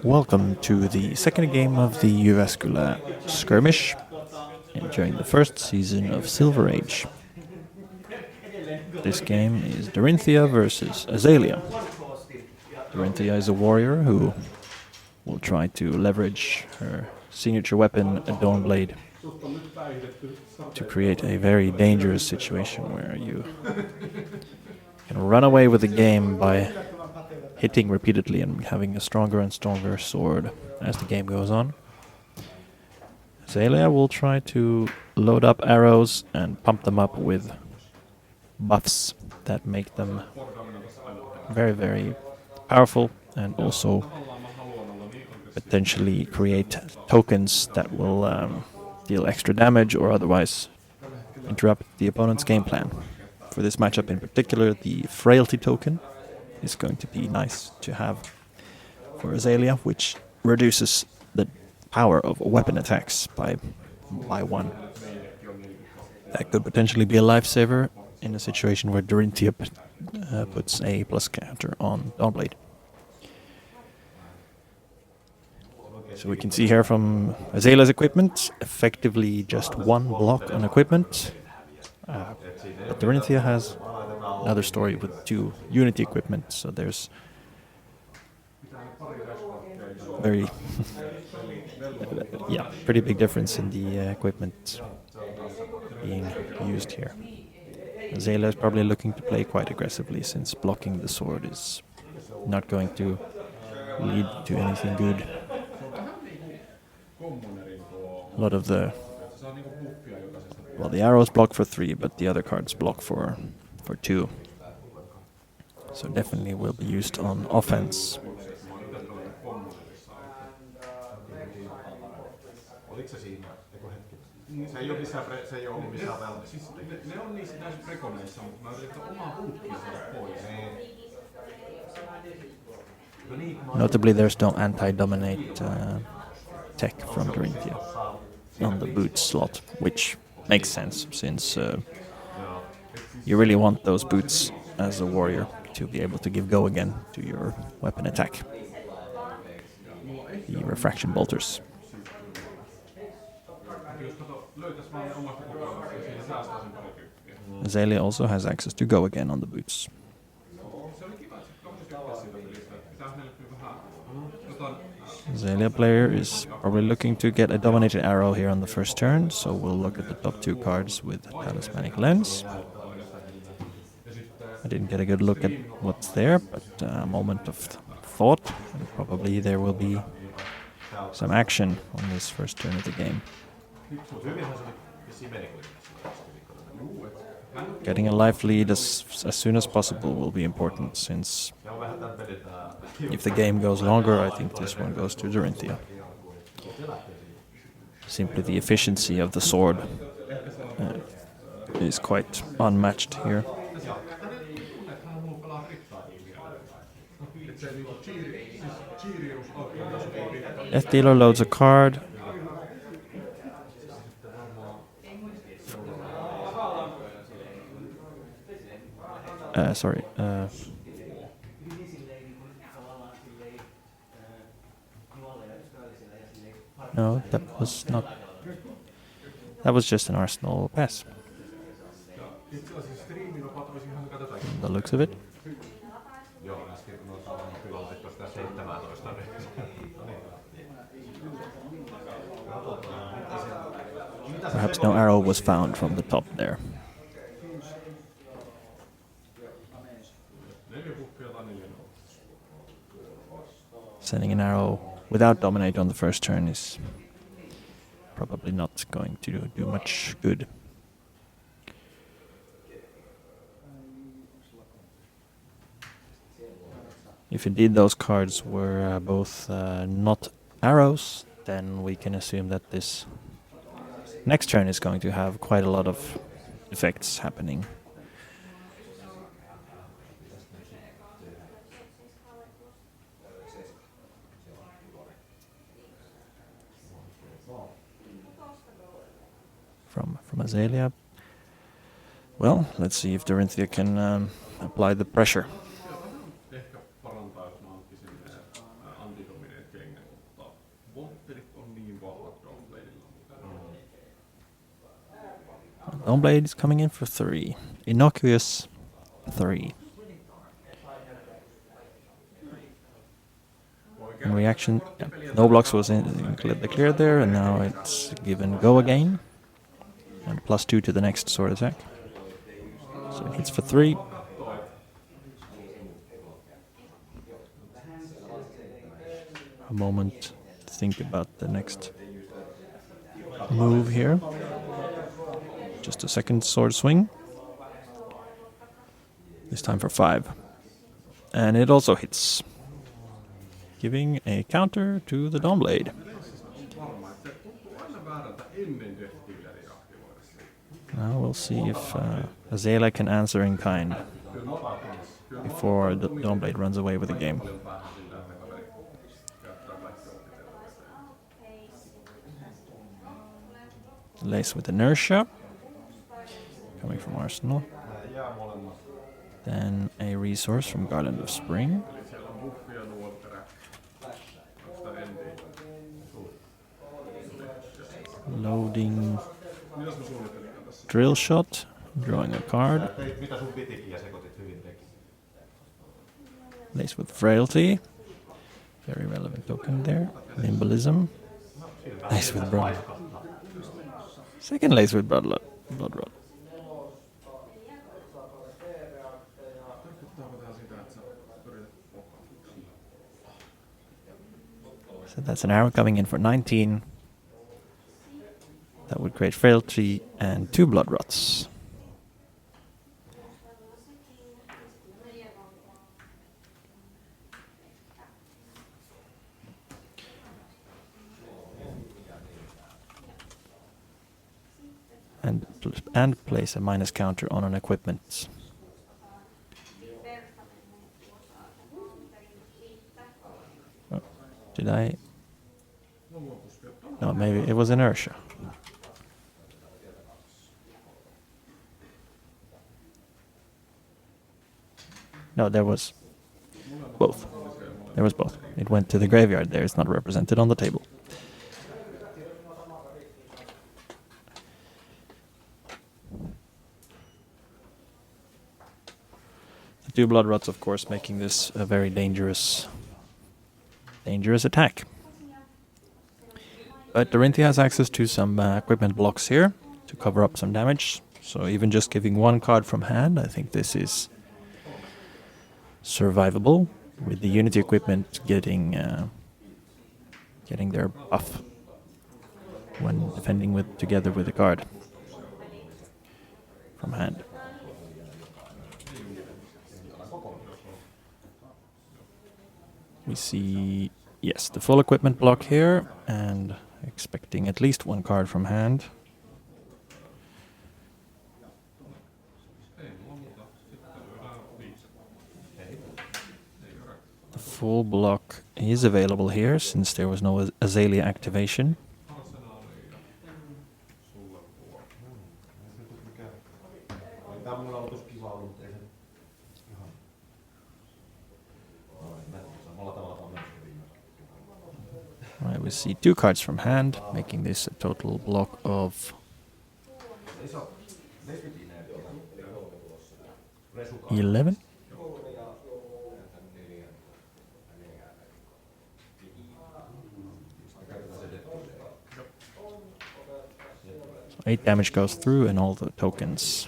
Welcome to the second game of the Jyväskylä Skirmish during the first season of Silver Age. This game is Dorinthea versus Azalea. Dorinthea is a warrior who will try to leverage her signature weapon, a Dawn Blade, to create a very dangerous situation where you can run away with the game by hitting repeatedly and having a stronger and stronger sword as the game goes on. Azalea will try to load up arrows and pump them up with buffs that make them very, very powerful, and also potentially create tokens that will deal extra damage or otherwise interrupt the opponent's game plan. For this matchup in particular, the frailty token is going to be nice to have for Azalea, which reduces the power of weapon attacks by one. That could potentially be a lifesaver in a situation where Dorinthea puts a plus counter on Dawnblade. So we can see here from Azalea's equipment, effectively just one block on equipment. But Dorinthea has another story with two unity equipment, so there's very pretty big difference in the equipment being used here. Azalea is probably looking to play quite aggressively, since blocking the sword is not going to lead to anything good. A lot of the arrows block for 3, but the other cards block for 2. So definitely will be used on offense. Notably, there's no anti-dominate tech from Dorinthea on the boot slot, which makes sense, since you really want those boots as a warrior to be able to give go again to your weapon attack. The refraction bolters. Azalea also has access to go again on the boots. Azalea player is probably looking to get a dominated arrow here on the first turn, so we'll look at the top 2 cards with Talismanic Lens. I didn't get a good look at what's there, but a moment of thought, and probably there will be some action on this first turn of the game. Getting a life lead as soon as possible will be important, since if the game goes longer, I think this one goes to Dorinthea. Simply the efficiency of the sword is quite unmatched here. Death Dealer loads a card. No, that was not. That was just an Arsenal pass. From the looks of it. Perhaps no arrow was found from the top there. Sending an arrow without dominate on the first turn is probably not going to do much good. If indeed those cards were both not arrows, then we can assume that this next turn is going to have quite a lot of effects happening. From Azalea. Well, let's see if Dorinthea can apply the pressure. Dawnblade is coming in for 3. Innocuous 3. In reaction, yeah, no blocks was declared there, and now it's given go again. And +2 to the next sword attack. So it hits for 3. A moment to think about the next move here. Just a second sword swing. This time for 5. And it also hits, giving a counter to the Dawnblade. Now we'll see if Azalea can answer in kind before the Dawnblade runs away with the game. Lace with inertia, coming from Arsenal. Then a resource from Garland of Spring. Loading drill shot, drawing a card. Lace with frailty, very relevant token there. Nimbilism. Lace with blood. Second lace with blood rod. So that's an arrow coming in for 19. That would create frailty and 2 blood rots. And place a minus counter on an equipment. Oh, did I? No, maybe it was inertia. No, there was both. There was both. It went to the graveyard there. It's not represented on the table. The 2 blood rots, of course, making this a very dangerous attack. But Dorinthea has access to some equipment blocks here to cover up some damage. So even just giving 1 card from hand, I think this is survivable, with the Unity equipment getting their buff when defending together with the card from hand. We see, yes, the full equipment block here, and expecting at least 1 card from hand. The full block is available here since there was no Azalea activation. Right, we see 2 cards from hand, making this a total block of 11. So 8 damage goes through and all the tokens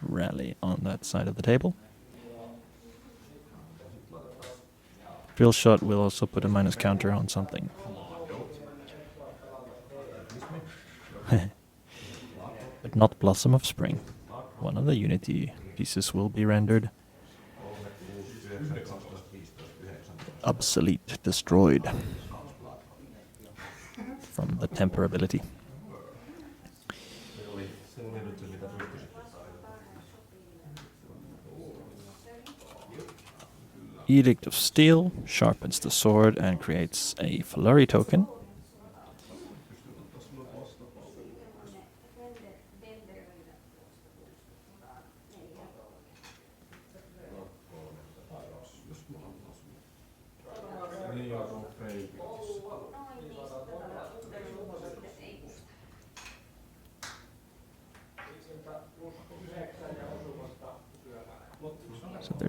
rally on that side of the table. Drill shot will also put a minus counter on something. But not Blossom of Spring. One of the Unity pieces will be rendered obsolete, destroyed from the temper ability. Edict of Steel sharpens the sword and creates a flurry token.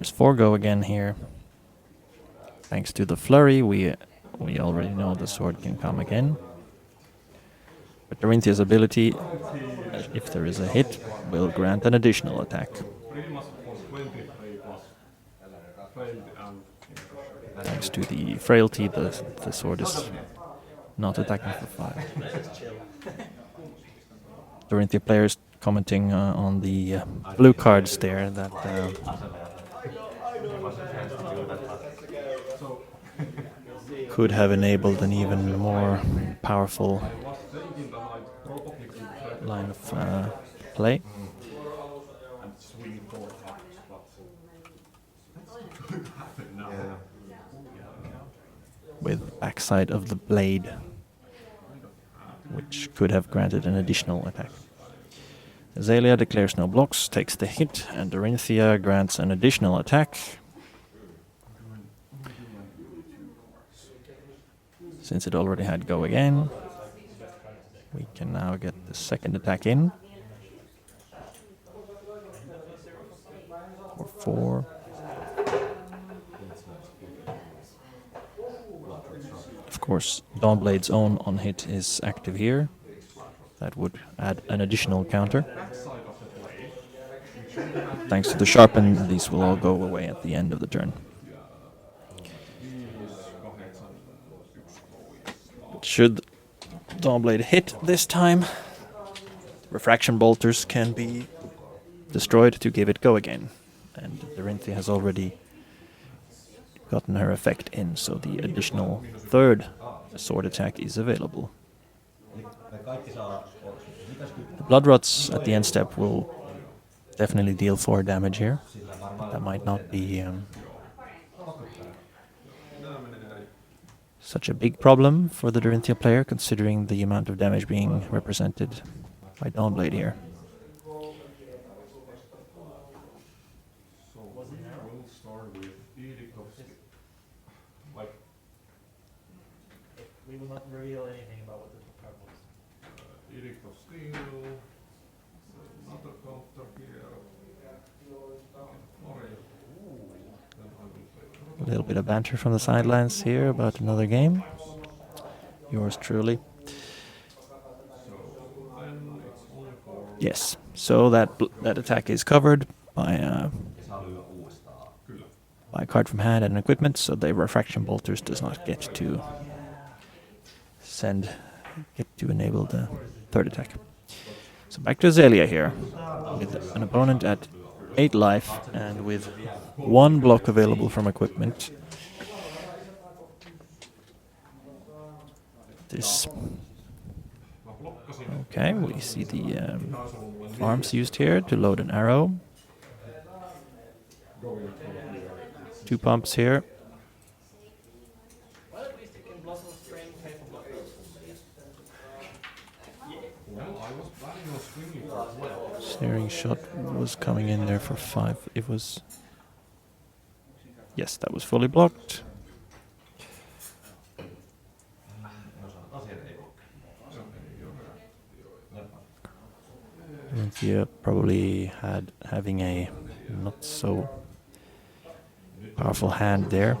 There's 4 go again here. Thanks to the flurry, we already know the sword can come again. But Dorinthia's ability, if there is a hit, will grant an additional attack. Thanks to the frailty, the sword is not attacking for 5. Dorinthea players commenting on the blue cards there that could have enabled an even more powerful line of play. With backside of the blade, which could have granted an additional attack. Azalea declares no blocks, takes the hit, and Dorinthea grants an additional attack. Since it already had go again, we can now get the second attack in. For 4. Of course, Dawnblade's own on hit is active here. That would add an additional counter. Thanks to the sharpen, these will all go away at the end of the turn. Should Dawnblade hit this time, refraction bolters can be destroyed to give it go again. And Dorinthea has already gotten her effect in, so the additional third sword attack is available. The Blood Rots at the end step will definitely deal 4 damage here. But that might not be such a big problem for the Dorinthea player, considering the amount of damage being represented by Dawnblade here. We will not reveal anything about what the top card was. Edict of Steel, another counter here. A little bit of banter from the sidelines here about another game. Yours truly. Yes, so that attack is covered by a card from hand and equipment, so the refraction bolters does not get to enable the third attack. So back to Azalea here, with an opponent at 8 life and with 1 block available from equipment. Okay, we see the arms used here to load an arrow. 2 pumps here. Snaring shot was coming in there for 5. It was... Yes, that was fully blocked. Dorinthea probably having a not so powerful hand there.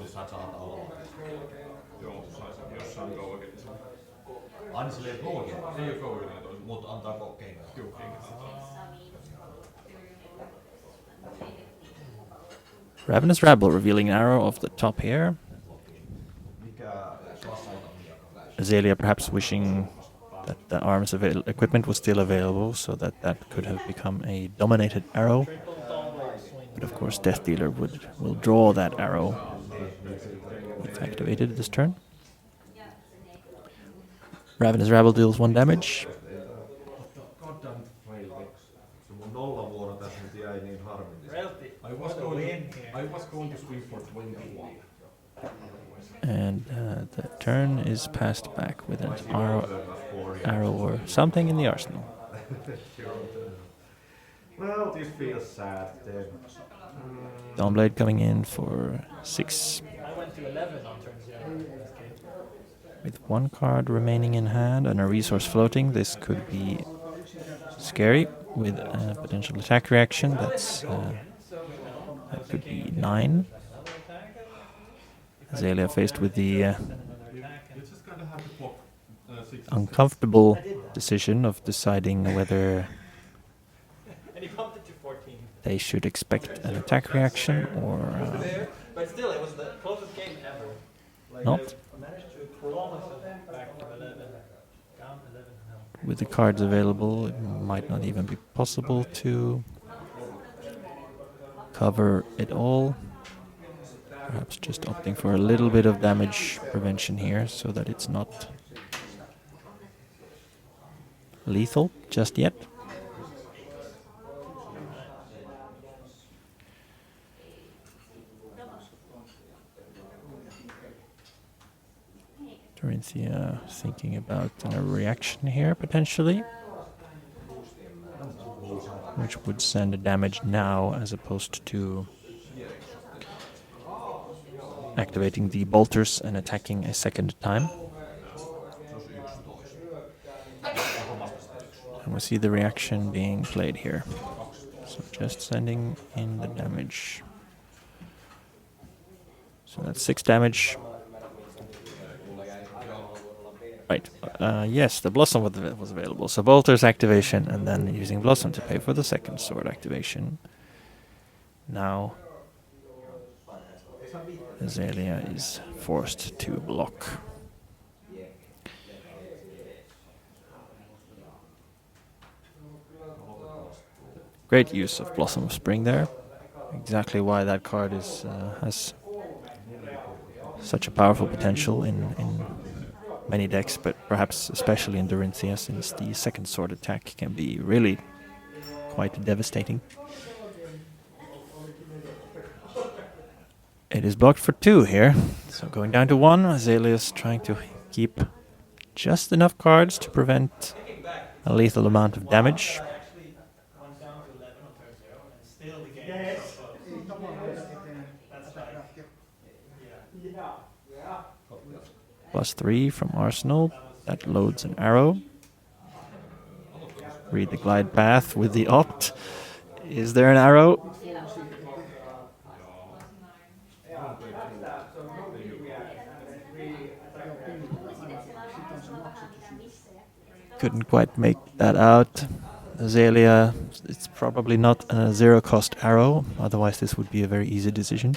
Ravenous Rabble revealing an arrow off the top here. Azalea perhaps wishing that the arms equipment was still available, so that could have become a dominated arrow. But of course Death Dealer will draw that arrow if activated this turn. Ravenous Rabble deals 1 damage. I was going to swing for 21. And the turn is passed back with an arrow or something in the arsenal. Well, this feels sad then. Dawnblade coming in for 6. I went to 11 on turn 0 in this case. With 1 card remaining in hand and a resource floating, this could be scary with a potential attack reaction. That's That could be 9. Azalea faced with the You just kind of have to block 6 and uncomfortable decision of deciding whether And he bumped it to 14. they should expect an attack reaction or But still, it was the closest game ever. Like, not. I managed to prolong myself back from 11, down 11 now. With the cards available, it might not even be possible to cover it all. Perhaps just opting for a little bit of damage prevention here so that it's not lethal just yet. Dorinthea thinking about a reaction here potentially, which would send a damage now as opposed to activating the bolters and attacking a second time. And we see the reaction being played here. So just sending in the damage. So that's 6 damage. Right. Yes, the Blossom was available. So Bolter's activation and then using Blossom to pay for the second sword activation. Now Azalea is forced to block. Great use of Blossom of Spring there. Exactly why that card is has such a powerful potential in many decks, but perhaps especially in Dorinthea, since the second sword attack can be really quite devastating. It is blocked for 2 here, so going down to 1. Azalea's trying to keep just enough cards to prevent a lethal amount of damage. Actually went down to 11 on turn 0, and still the game is so close. That's like, +3 from Arsenal. That loads an arrow. Read the glide path with the opt. Is there an arrow? Couldn't quite make that out. Azalea, it's probably not a 0-cost arrow, otherwise this would be a very easy decision.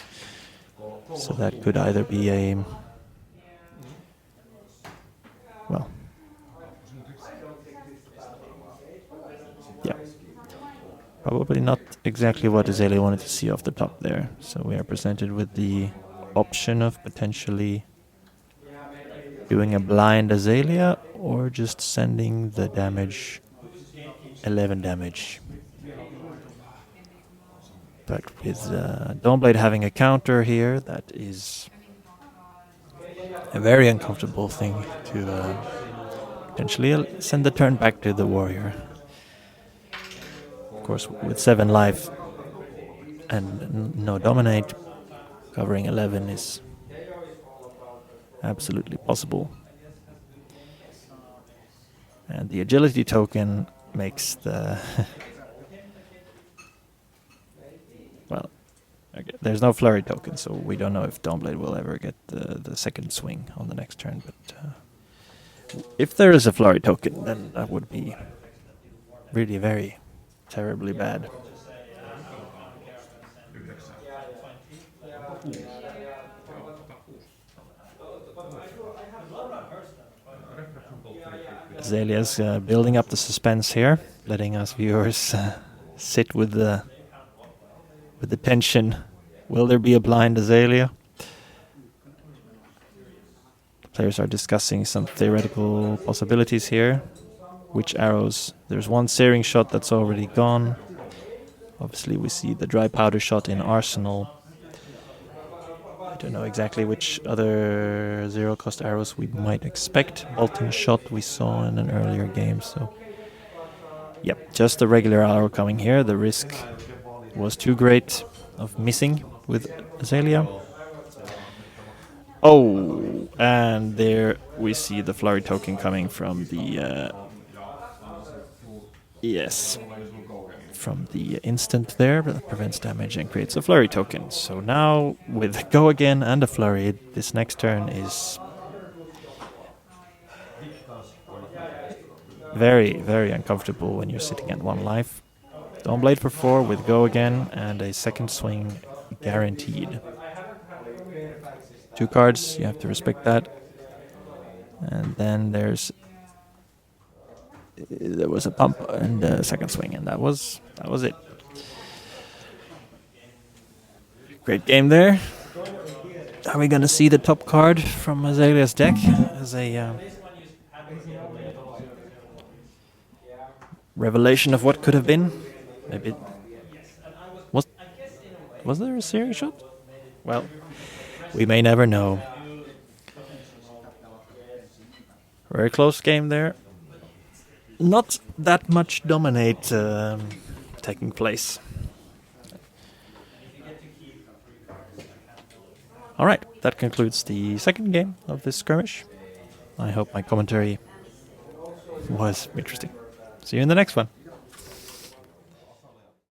So that could either be a... well... yeah. Probably not exactly what Azalea wanted to see off the top there. So we are presented with the option of potentially doing a blind Azalea or just sending the damage, 11 damage. But with Dawnblade having a counter here, that is a very uncomfortable thing to potentially send the turn back to the warrior. Of course, with 7 life and no dominate, covering 11 is absolutely possible. And the agility token makes the... well, okay, there's no flurry token, so we don't know if Dawnblade will ever get the second swing on the next turn. But if there is a flurry token, then that would be really very terribly bad. Azalea's building up the suspense here, letting us viewers sit with the tension. Will there be a blind Azalea? Players are discussing some theoretical possibilities here. Which arrows? There's one searing shot that's already gone. Obviously we see the dry powder shot in Arsenal. I don't know exactly which other 0-cost arrows we might expect. Bolting shot we saw in an earlier game, so... yep, just a regular arrow coming here. The risk was too great of missing with Azalea. Oh, and there we see the flurry token coming from the... yes, from the instant there, but that prevents damage and creates a flurry token. So now, with go again and a flurry, this next turn is very, very uncomfortable when you're sitting at 1 life. Dawn Blade for 4 with go again and a second swing guaranteed. 2 cards, you have to respect that. And then there was a pump and a second swing, and that was it. Great game there. Are we gonna see the top card from Azalea's deck as a revelation of what could have been? Maybe was there a series shot? Well, we may never know. Very close game there. Not that much dominate taking place. Alright, that concludes the second game of this skirmish. I hope my commentary was interesting. See you in the next one.